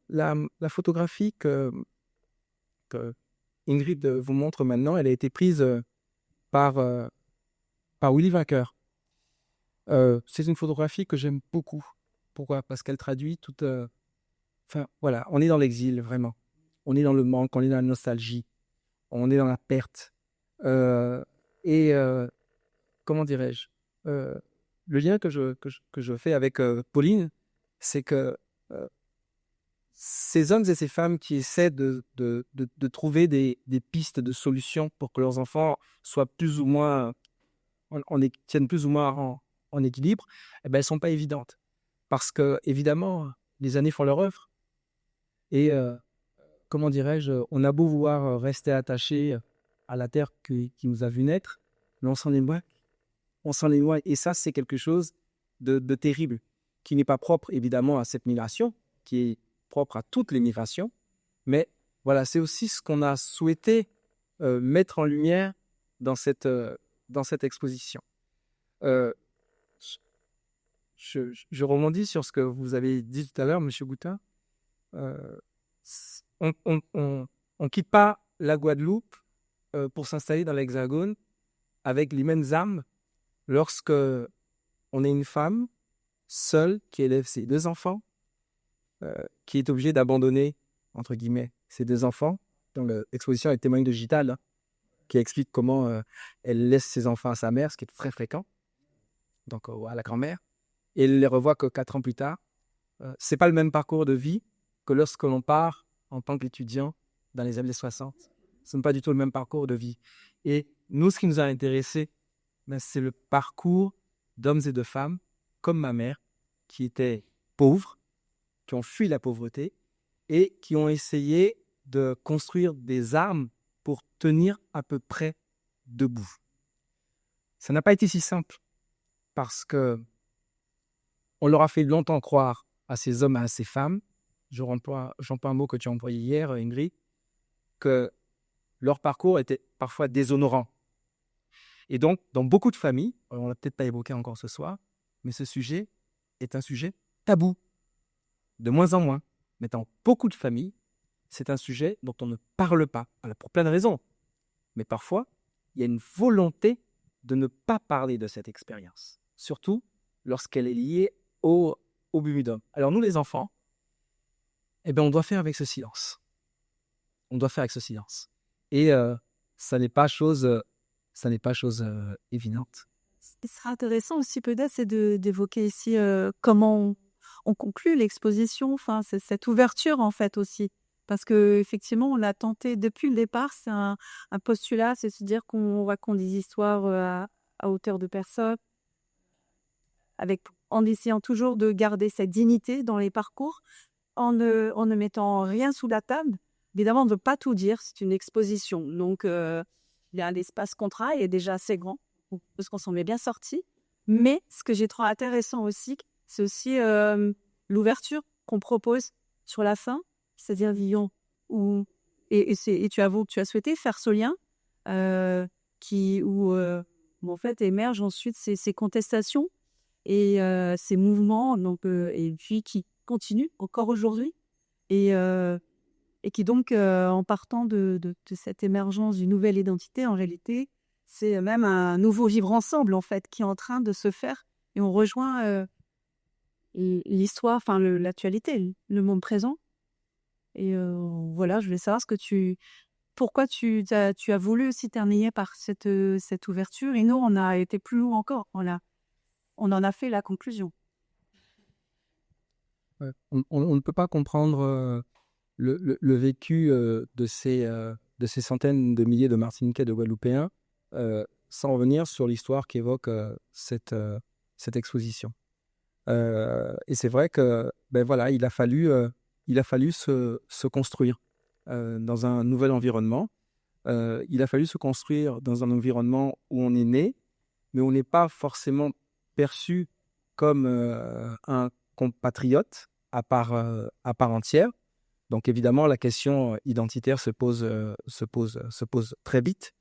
Speaker 2: la photographie que Ingrid vous montre maintenant. Elle a été prise par Willy Vainqueur. C'est une photographie que j'aime beaucoup. Pourquoi? Parce qu'elle traduit toute... Enfin, voilà, on est dans l'exil, vraiment. On est dans le manque, on est dans la nostalgie. On est dans la perte. Comment dirais-je, le lien que je fais avec Pauline, c'est que ces hommes et ces femmes qui essaient de trouver des pistes de solutions pour que leurs enfants soient plus ou moins, tiennent plus ou moins en équilibre, eh ben, elles ne sont pas évidentes. Parce que, évidemment, les années font leur œuvre. Et, comment dirais-je, on a beau vouloir rester attaché à la terre qui nous a vu naître, mais on s'en éloigne. On s'en éloigne. Et ça, c'est quelque chose de terrible, qui n'est pas propre, évidemment, à cette migration, qui est propre à toutes les migrations. Mais voilà, c'est aussi ce qu'on a souhaité mettre en lumière dans cette exposition. Je rebondis sur ce que vous avez dit tout à l'heure, M. Goutin. On quitte pas la Guadeloupe pour s'installer dans l'Hexagone avec les mêmes âmes lorsque on est une femme seule qui élève ses 2 enfants, qui est obligée d'abandonner, entre guillemets, ses 2 enfants. Dans l'exposition, il y a témoigne de Gital, hein, qui explique comment elle laisse ses enfants à sa mère, ce qui est très fréquent, donc à la grand-mère, et elle les revoit que 4 ans plus tard. C'est pas le même parcours de vie que lorsque l'on part en tant qu'étudiant dans les années 60. Ce n'est pas du tout le même parcours de vie. Et nous, ce qui nous a intéressés, c'est le parcours d'hommes et de femmes, comme ma mère, qui étaient pauvres, qui ont fui la pauvreté et qui ont essayé de construire des armes pour tenir à peu près debout. Ça n'a pas été si simple parce que on leur a fait longtemps croire à ces hommes et à ces femmes, j'emploie un mot que tu as employé hier, Ingrid, que leur parcours était parfois déshonorant. Et donc, dans beaucoup de familles, on ne l'a peut-être pas évoqué encore ce soir, mais ce sujet est un sujet tabou, de moins en moins. Mais dans beaucoup de familles, c'est un sujet dont on ne parle pas, alors pour plein de raisons. Mais parfois, il y a une volonté de ne pas parler de cette expérience, surtout lorsqu'elle est liée au bumidum. Alors nous, les enfants, eh bien, on doit faire avec ce silence. On doit faire avec ce silence. Et ça n'est pas chose évidente.
Speaker 1: Ce qui sera intéressant aussi peut-être, c'est d'évoquer ici comment on conclut l'exposition, enfin, c'est cette ouverture en fait aussi. Parce qu'effectivement, on a tenté depuis le départ, c'est un postulat, c'est se dire qu'on raconte des histoires à hauteur de personnes, en essayant toujours de garder cette dignité dans les parcours, en ne mettant rien sous la table. Évidemment, on ne veut pas tout dire, c'est une exposition. Donc, il y a un espace contrat, il est déjà assez grand, parce qu'on s'en est bien sorti. Mais ce que j'ai trouvé intéressant aussi, c'est aussi l'ouverture qu'on propose sur la fin, c'est-à-dire Villon, et tu avoues que tu as souhaité faire ce lien, où en fait émergent ensuite ces contestations et ces mouvements, et puis qui continuent encore aujourd'hui, et qui donc, en partant de cette émergence d'une nouvelle identité, en réalité, c'est même un nouveau vivre ensemble, en fait, qui est en train de se faire et on rejoint l'histoire, enfin l'actualité, le monde présent. Et voilà, je voulais savoir pourquoi tu as voulu aussi terminer par cette ouverture. Et nous, on a été plus loin encore. On en a fait la conclusion.
Speaker 2: Ouais. On ne peut pas comprendre le vécu de ces centaines de milliers de Martiniquais, de Guadeloupéens, sans revenir sur l'histoire qu'évoque cette exposition. Et c'est vrai que voilà, il a fallu se construire dans un nouvel environnement. Il a fallu se construire dans un environnement où on est né, mais on n'est pas forcément perçu comme un compatriote à part entière. Donc évidemment, la question identitaire se pose très vite.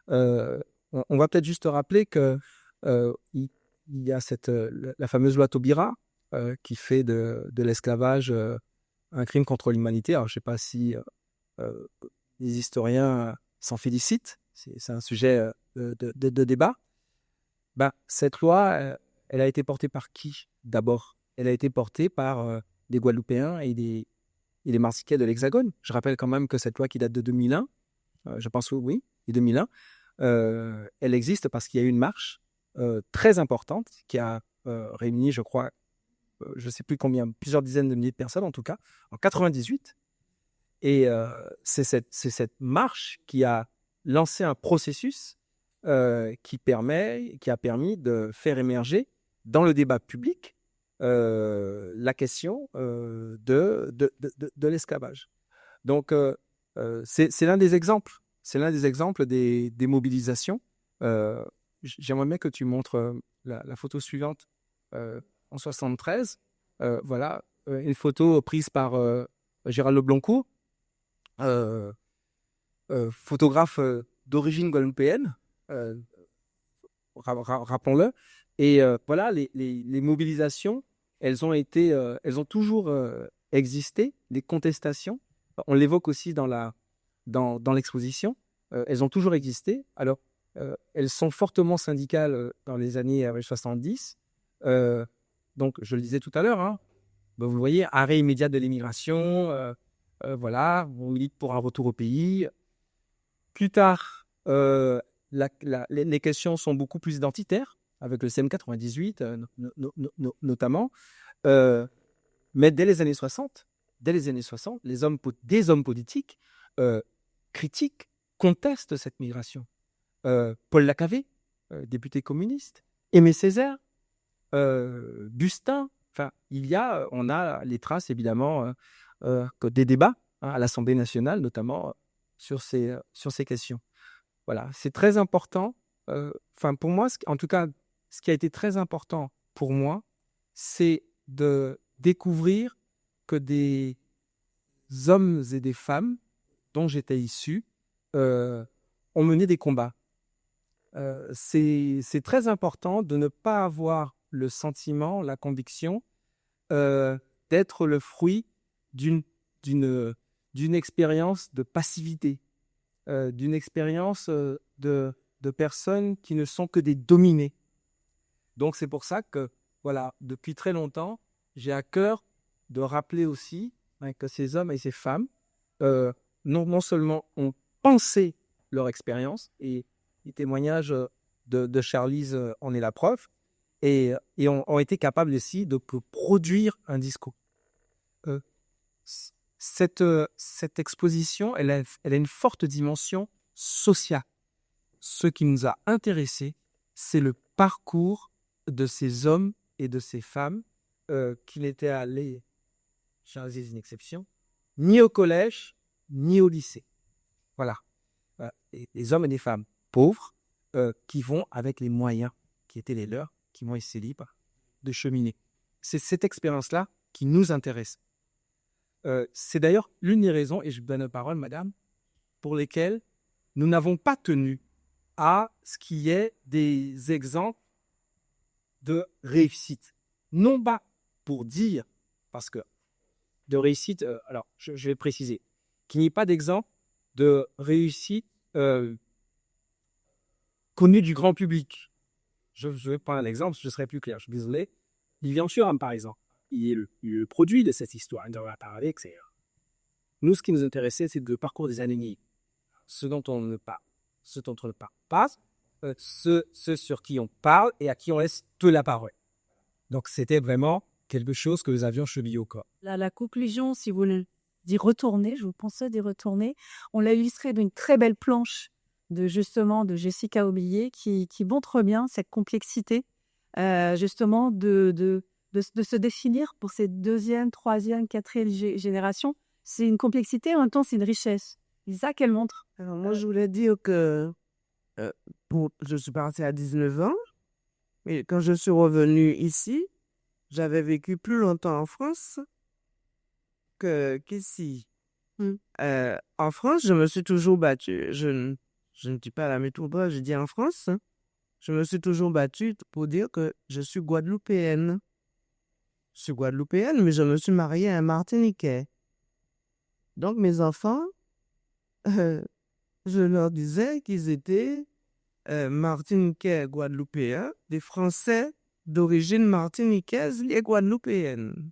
Speaker 2: On va peut-être juste rappeler que il y a la fameuse loi Taubira qui fait de l'esclavage un crime contre l'humanité. Alors je ne sais pas si les historiens s'en félicitent, c'est un sujet de débat. Cette loi, elle a été portée par qui d'abord? Elle a été portée par des Guadeloupéens et des Martiniquais de l'Hexagone. Je rappelle quand même que cette loi qui date de 2001, je pense oui, et 2001, elle existe parce qu'il y a eu une marche très importante qui a réuni, je crois, je ne sais plus combien, plusieurs dizaines de milliers de personnes en tout cas, en 98. Et c'est cette marche qui a lancé un processus qui a permis de faire émerger dans le débat public la question de l'esclavage. Donc, c'est l'un des exemples. C'est l'un des exemples des mobilisations. J'aimerais bien que tu montres la photo suivante en 73. Voilà, une photo prise par Gérald Leblancourt, photographe d'origine guadeloupéenne, rappelons-le. Et voilà, les mobilisations, elles ont toujours existé. Les contestations, on l'évoque aussi dans l'exposition, elles ont toujours existé. Alors, elles sont fortement syndicales dans les années 70. Donc, je le disais tout à l'heure, hein, vous le voyez, arrêt immédiat de l'immigration, voilà, on milite pour un retour au pays. Plus tard, les questions sont beaucoup plus identitaires, avec le CM98 notamment. Mais dès les années 60, des hommes politiques critiquent, contestent cette migration. Paul Lacavé, député communiste, Aimé Césaire, Bustin, enfin, on a les traces évidemment des débats à l'Assemblée nationale, notamment sur ces questions. Voilà, c'est très important. Pour moi, en tout cas, ce qui a été très important pour moi, c'est de découvrir que des hommes et des femmes dont j'étais issu ont mené des combats. C'est très important de ne pas avoir le sentiment, la conviction d'être le fruit d'une expérience de passivité, d'une expérience de personnes qui ne sont que des dominés. Donc c'est pour ça que, voilà, depuis très longtemps, j'ai à cœur de rappeler aussi que ces hommes et ces femmes, non seulement ont pensé leur expérience, et les témoignages de Charlize en est la preuve, et ont été capables aussi de produire un discours. Cette exposition, elle a une forte dimension sociale. Ce qui nous a intéressés, c'est le parcours de ces hommes et de ces femmes qui n'étaient allés, Charlize une exception, ni au collège, ni au lycée. Voilà. Et les hommes et les femmes pauvres qui vont avec les moyens qui étaient les leurs, qui vont essayer libres de cheminer. C'est cette expérience-là qui nous intéresse. C'est d'ailleurs l'une des raisons, et je vous donne la parole, madame, pour lesquelles nous n'avons pas tenu à ce qu'il y ait des exemples de réussite. Non pas pour dire, parce que de réussite, alors je vais préciser, qu'il n'y ait pas d'exemple de réussite connue du grand public. je vais prendre un exemple, je serai plus clair, je suis désolé. Vivian Thuram, par exemple, il est le produit de cette histoire. On va parler que c'est... Nous, ce qui nous intéressait, c'est de parcours des années, ce dont on ne parle, ce dont on ne parle pas, ce sur qui on parle et à qui on laisse toute la parole. Donc, c'était vraiment quelque chose que nous avions chevillé au corps.
Speaker 1: La conclusion, si vous voulez d'y retourner, je vous pensais d'y retourner, on l'a illustré d'une très belle planche de Jessica Aubillier qui montre bien cette complexité justement de se définir pour ces deuxième, troisième, quatrième générations. C'est une complexité, en même temps c'est une richesse. C'est ça qu'elle montre.
Speaker 3: Alors, moi, je voulais dire que je suis partie à 19 ans, mais quand je suis revenue ici, j'avais vécu plus longtemps en France qu'ici. En France, je me suis toujours battue. Je ne dis pas la métropole, je dis en France. Hein. Je me suis toujours battue pour dire que je suis guadeloupéenne. Je suis guadeloupéenne, mais je me suis mariée à un Martiniquais. Donc, mes enfants, je leur disais qu'ils étaient Martiniquais guadeloupéens, des Français d'origine martiniquaise et guadeloupéenne.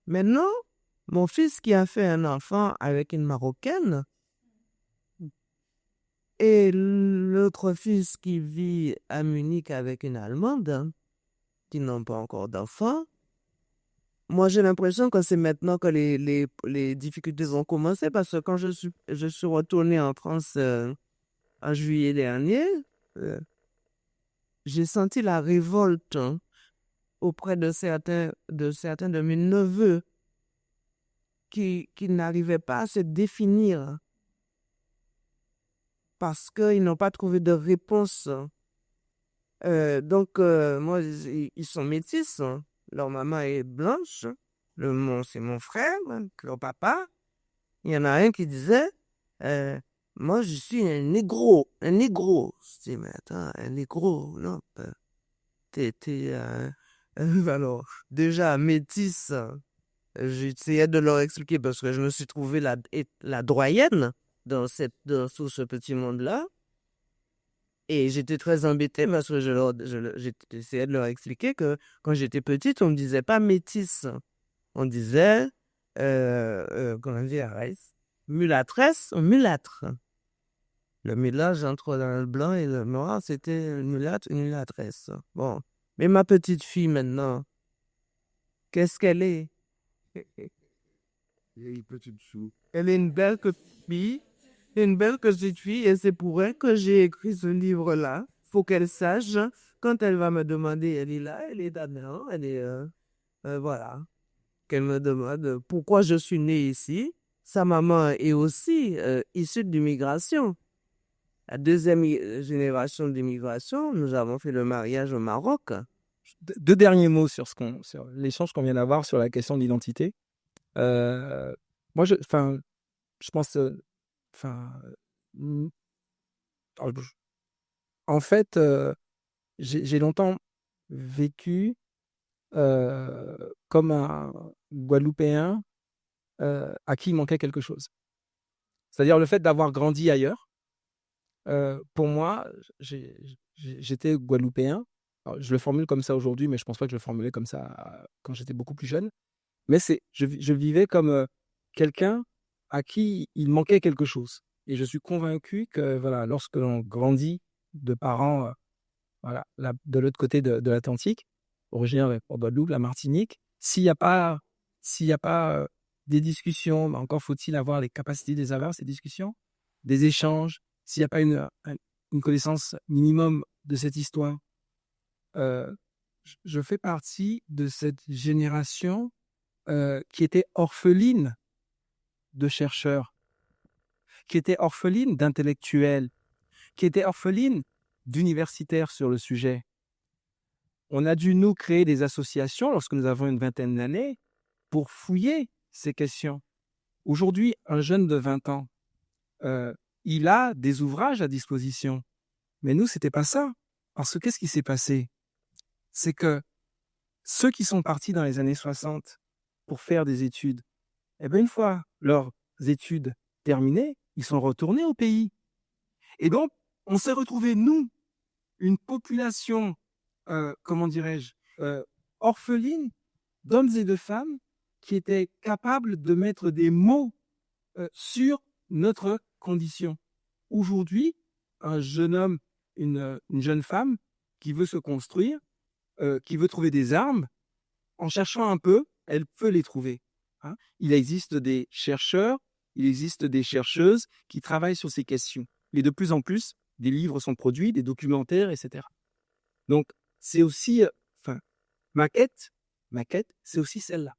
Speaker 3: Maintenant, mon fils qui a fait un enfant avec une Marocaine et l'autre fils qui vit à Munich avec une Allemande, qui n'ont pas encore d'enfant, moi j'ai l'impression que c'est maintenant que les difficultés ont commencé parce que quand je suis retournée en France en juillet dernier, j'ai senti la révolte auprès de certains de mes neveux qui n'arrivaient pas à se définir parce qu'ils n'ont pas trouvé de réponse. Donc, moi, ils sont métis. Hein. Leur maman est blanche. C'est mon frère, leur papa. Il y en a un qui disait, moi, je suis un négro. Un négro. Je dis, mais attends, un négro, non. Alors, déjà, métis, j'essayais de leur expliquer parce que je me suis trouvé la doyenne dans tout ce petit monde-là. Et j'étais très embêtée parce que j'essayais de leur expliquer que quand j'étais petite, on ne me disait pas métisse. On disait, comment dire, mulâtresse ou mulâtre. Le mélange entre le blanc et le noir, c'était une mulâtresse. Bon. Mais ma petite fille, maintenant, qu'est-ce qu'elle est? Elle est une belle petite fille. Une belle petite fille et c'est pour elle que j'ai écrit ce livre-là. Faut qu'elle sache, quand elle va me demander, elle est là, elle est là-dedans, elle est... voilà. Qu'elle me demande pourquoi je suis née ici. Sa maman est aussi issue de l'immigration. La deuxième génération d'immigration, nous avons fait le mariage au Maroc.
Speaker 2: Deux derniers mots sur l'échange qu'on vient d'avoir sur la question de l'identité. Moi, je pense... en fait, j'ai longtemps vécu comme un Guadeloupéen à qui il manquait quelque chose. C'est-à-dire le fait d'avoir grandi ailleurs. Pour moi, j'étais Guadeloupéen. Alors, je le formule comme ça aujourd'hui, mais je pense pas que je le formulais comme ça quand j'étais beaucoup plus jeune. Mais je vivais comme quelqu'un à qui il manquait quelque chose. Et je suis convaincu que voilà, lorsque l'on grandit de parents de l'autre côté de l'Atlantique, originaire de Guadeloupe, la Martinique, s'il n'y a pas des discussions, encore faut-il avoir les capacités de les avoir, ces discussions, des échanges, s'il n'y a pas une connaissance minimum de cette histoire. Je fais partie de cette génération qui était orpheline de chercheurs, qui était orpheline d'intellectuels, qui était orpheline d'universitaires sur le sujet. On a dû nous créer des associations lorsque nous avons une vingtaine d'années pour fouiller ces questions. Aujourd'hui, un jeune de 20 ans, il a des ouvrages à disposition. Mais nous, c'était pas ça. Parce que qu'est-ce qui s'est passé? C'est que ceux qui sont partis dans les années 60 pour faire des études, eh bien, une fois leurs études terminées, ils sont retournés au pays. Et donc, on s'est retrouvés, nous, une population, comment dirais-je, orpheline d'hommes et de femmes qui étaient capables de mettre des mots sur notre condition. Aujourd'hui, un jeune homme, une jeune femme qui veut se construire, qui veut trouver des armes, en cherchant un peu, elle peut les trouver. Hein. Il existe des chercheurs, il existe des chercheuses qui travaillent sur ces questions. Et de plus en plus, des livres sont produits, des documentaires, etc. Donc, c'est aussi, ma quête, c'est aussi celle-là.